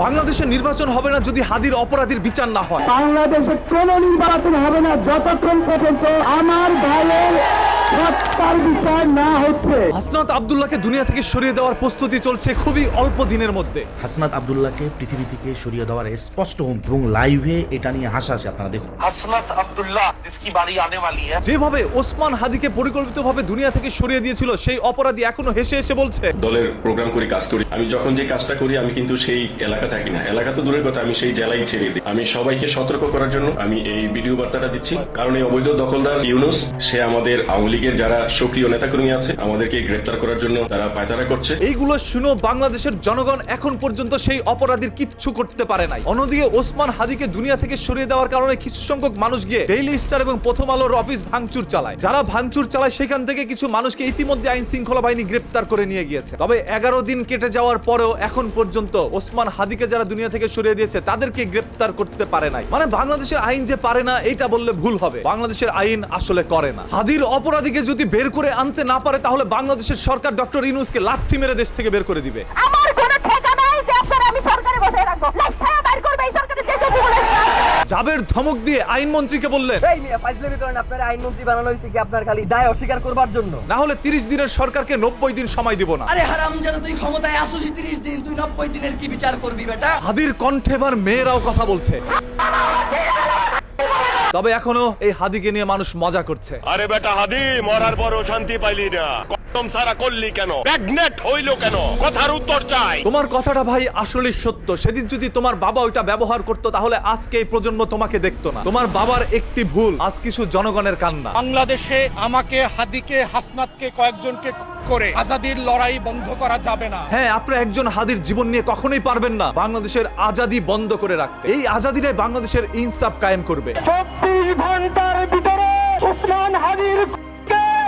বাংলাদেশে নির্বাচন হবে না যদি হাদির অপরাধীর বিচার না হয়। বাংলাদেশে কোন নির্বাচন হবে না যতক্ষণ পর্যন্ত আমার ভাইয়ের হত্যার বিচার না হচ্ছে। হাসনাত আব্দুল্লাহকে দুনিয়া থেকে সরিয়ে দেওয়ার প্রস্তুতি চলছে খুবই অল্প দিনের মধ্যে। হাসনাত আব্দুল্লাহকে পৃথিবী থেকে সরিয়ে দেওয়ার স্পষ্ট হুমকি এবং লাইভে এটা নিয়ে হাসাহাসি আপনারা দেখুন। হাসনাত আব্দুল্লাহ इसकी बारी आने वाली है। যেভাবে ওসমান হাদিকে পরিকল্পিতভাবে দুনিয়া থেকে সরিয়ে দিয়েছিল সেই অপরাধী এখনো হেসে হেসে বলছে, দলের প্রোগ্রাম করি, কাজ করি, আমি যখন যে কাজটা করি আমি কিন্তু সেই এলাকা থাকি না, এলাকা তো দূরের কথা, আমি সেই জেলায় ছেড়ে দিই। আমি সবাইকে সতর্ক করার জন্য আমি এই ভিডিও বার্তাটা দিচ্ছি, কারণ এই অবৈধ দখলদার ইউনুস সে আমাদের আওয়ামী লীগের যারা সক্রিয় নেতাকর্মী আছে আমাদেরকে গ্রেপ্তার করার জন্য তারা পায়তারা করছে। এইগুলো শুনো বাংলাদেশের জনগণ এখন পর্যন্ত সেই অপরাধীর কিচ্ছু করতে পারে নাই। অন্যদিকে ওসমান হাদিকে দুনিয়া থেকে সরিয়ে দেওয়ার কারণে কিছু সংখ্যক মানুষ গিয়ে ডেইলি স্টার এবং প্রথম আলোর অফিস ভাঙচুর চালায়। যারা ভাঙচুর চালায় সেখান থেকে কিছু মানুষকে ইতিমধ্যে আইন শৃঙ্খলা বাহিনী গ্রেপ্তার করে নিয়ে গিয়েছে। তবে 11 দিন কেটে যাওয়ার পরেও এখন পর্যন্ত ওসমান হাদিকে যারা দুনিয়া থেকে সরিয়ে দিয়েছে তাদেরকে গ্রেপ্তার করতে পারে নাই। মানে বাংলাদেশের আইন যে পারে না এটা বললে ভুল হবে, বাংলাদেশের আইন আসলে করে না। হাদির অপরাধীকে যদি বের করে আনতে না পারে তাহলে বাংলাদেশের সরকার ডক্টর ইউনূসকে লাথি মেরে দেশ থেকে বের করে দিবে। আমার কোনো ঠেকা নাই যে আপনারা আমি সরকারে বসায় রাখবো। লেখা বাইর করবে এই সরকারে যে সব বলে। জাবের ধমক দিয়ে আইনমন্ত্রীকে বললেন, এই মিয়া ফাইজলামি করেন, আপনার আইনমন্ত্রী বানানো হয়েছে কি আপনার খালি দায় অস্বীকার করবার জন্য? না হলে 30 দিনের সরকারকে 90 দিন সময় দিব না। আরে হারামজাদা, তুই ক্ষমতায় আসছিস 30 দিন, তুই 90 দিনের কি বিচার করবি বেটা? হাদির কণ্ঠে এবার মেয়েরাও কথা বলছে। তবে এখনো এই হাদিকে নিয়ে মানুষ মজা করছে। আরে বেটা হাদি, মরার পরও শান্তি পাইলি না, কম সারা করলি কেন, প্রেগনেন্ট হইলো কেন, কথার উত্তর চাই। তোমার কথাটা ভাই আসলে সত্য। সেদিন যদি তোমার বাবা ওইটা ব্যবহার করতো তাহলে আজকে এই প্রজন্ম তোমাকে দেখতো না। তোমার বাবার একটি ভুল আজ কিছু জনগণের কান্না। বাংলাদেশে আমাকে, হাদিকে, হাসনাতকে কয়েকজনকে করে আজাদির লড়াই বন্ধ করা যাবে না। হ্যাঁ, আপনারা একজন হাদির জীবন নিয়ে কখনোই পারবেন না বাংলাদেশের আজাদি বন্ধ করে রাখতে। এই আজাদিরাই বাংলাদেশের ইনসাফ কায়েম করবে। 24 ঘন্টার ভিতরে ওসমান হাদির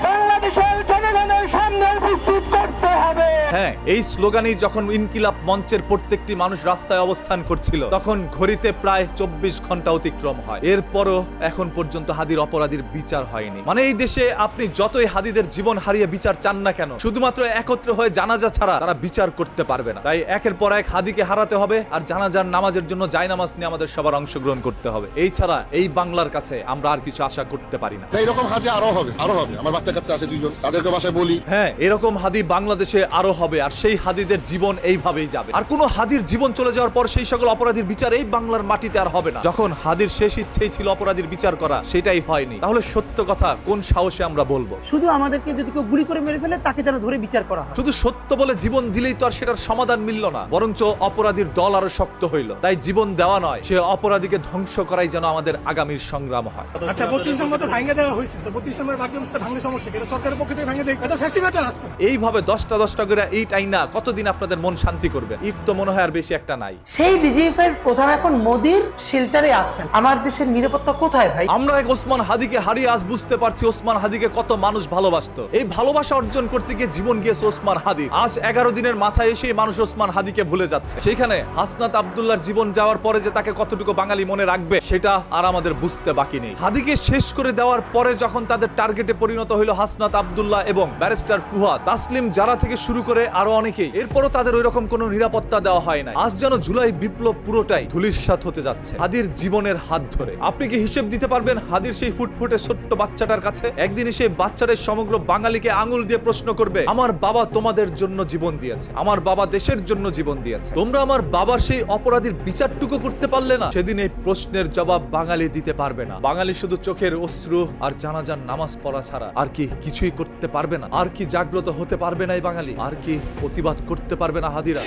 বাংলাদেশের জনগণের সামনে উপস্থিত করতে হবে। হ্যাঁ, এই স্লোগানেই যখন ইনকিলাব মঞ্চের প্রত্যেকটি মানুষ রাস্তায় অবস্থান করছিল তখন ঘড়িতে প্রায় 24 ঘন্টা অতিক্রম হয়। এরপরও এখন পর্যন্ত হাদির অপরাধীর বিচার হয়নি। মানে এই দেশে আপনি যতই হাদিদের জীবন হারিয়ে বিচার চান না কেন, শুধুমাত্র একত্র হয়ে জানাজা ছাড়া তারা বিচার করতে পারবে না। তাই একের পর এক হাদিকে হারাতে হবে আর জানাজার নামাজের জন্য জায়নামাজ নিয়ে আমাদের সবার অংশগ্রহণ করতে হবে। এই ছাড়া এই বাংলার কাছে আমরা আর কিছু আশা করতে পারি না। এইরকম হাদি আরো হবে, আরো হবে। আমার বাচ্চা কাচ্চা আছে 2 জন, তাদেরকে বাসায় বলি, হ্যাঁ, এরকম হাদি বাংলাদেশে আরো হবে আর সেই হাদিদের জীবন এইভাবেই যাবে। আর কোন হাদির জীবন চলে যাওয়ার পর সেই সকল অপরাধীর বিচার এই বাংলার মাটিতে আর হবে না। যখন হাদির শেষ ইচ্ছেই ছিল অপরাধীর বিচার করা, সেটাই হয়নি, তাহলে সত্য কথা কোন সাহসে আমরা বলবো? শুধু আমাদেরকে যদি কেউ গুলি করে মেরে ফেলে তাকে যেন ধরে বিচার করা হয়। শুধু সত্য বলে জীবন দিলেই তো আর সেটার সমাধান মিলল না, বরঞ্চ অপরাধীর দল আরো শক্ত হইল। তাই জীবন দেওয়া নয়, সে অপরাধীকে ধ্বংস করাই যেন আমাদের আগামীর সংগ্রাম হয়। আচ্ছা, 32 নম্বর তো ভাঙে দেওয়া হয়েছে, তো 32 নম্বর বাকি অংশটা ভাঙলে সমস্যা কি? এটা সরকারের পক্ষ থেকে ভাঙে দেয়, এটা ফ্যাসিবাদের আছে। এইভাবে 10টা করে ইট আইনা কতদিন আপনাদের মন শান্তি করবে? ইট তো মনে হয় আর বেশি একটা নাই। সেই ডিজিএফ এর প্রধান এখন মোদির শেল্টারে আছেন। আমার দেশের নিরাপত্তা কোথায় ভাই? আমরা এক ওসমান হাদিকে হারিয়ে আজ বুঝতে পারছি ওসমান হাদিকে কত মানুষ ভালোবাসতো। এই ভালোবাসা অর্জন করতে গিয়ে জীবন গিয়েছে ওসমান হাদি। আজ 11 দিনের মাথায় এসে মানুষ ওসমান হাদিকে ভুলে যাচ্ছে। সেখানে হাসনাত আব্দুল্লাহর জীবন যাওয়ার পরে যে তাকে কতটুকু বাঙালি মনে রাখবে সেটা আর আমাদের বুঝতে বাকি নেই। হাদিকে শেষ করে দেওয়ার পরে যখন তাদের টার্গেটে পরিণত হইল হাসনাত আব্দুল্লাহ এবং ব্যারিস্টার ফুয়াদ, তাসলিম যারা থেকে শুরু করে আরো অনেকেই, এরপরও তাদের ওইরকম কোনো নিরাপত্তা দেওয়া হয় না। আজ যেন জুলাই বিপ্লব পুরোটাই ধূলিসাৎ হতে যাচ্ছে হাদির জীবনের হাত ধরে। আপনি কি হিসেব দিতে পারবেন হাদির সেই ফুটফুটে ছোট্ট বাচ্চাটার কাছে? একদিন সেই বাচ্চাদের সমগ্র বাঙালিকে আঙুল দিয়ে প্রশ্ন করবে, আমার বাবা তোমাদের জন্য জীবন দিয়েছে, আমার বাবা দেশের জন্য জীবন দিয়েছে, তোমরা আমার বাবার সেই অপরাধীর বিচারটুকু করতে পারলে না? সেদিন এই প্রশ্নের জবাব বাঙালি দিতে পারবে না। বাঙালি শুধু চোখের অশ্রু আর জানাজার নামাজ পড়া ছাড়া আর কি কিছুই করতে পারবে না। আর কি জাগ্রত হতে পারবে না এই বাঙালি? আর কি প্রতিবাদ করতে পারবে না হাদিরা?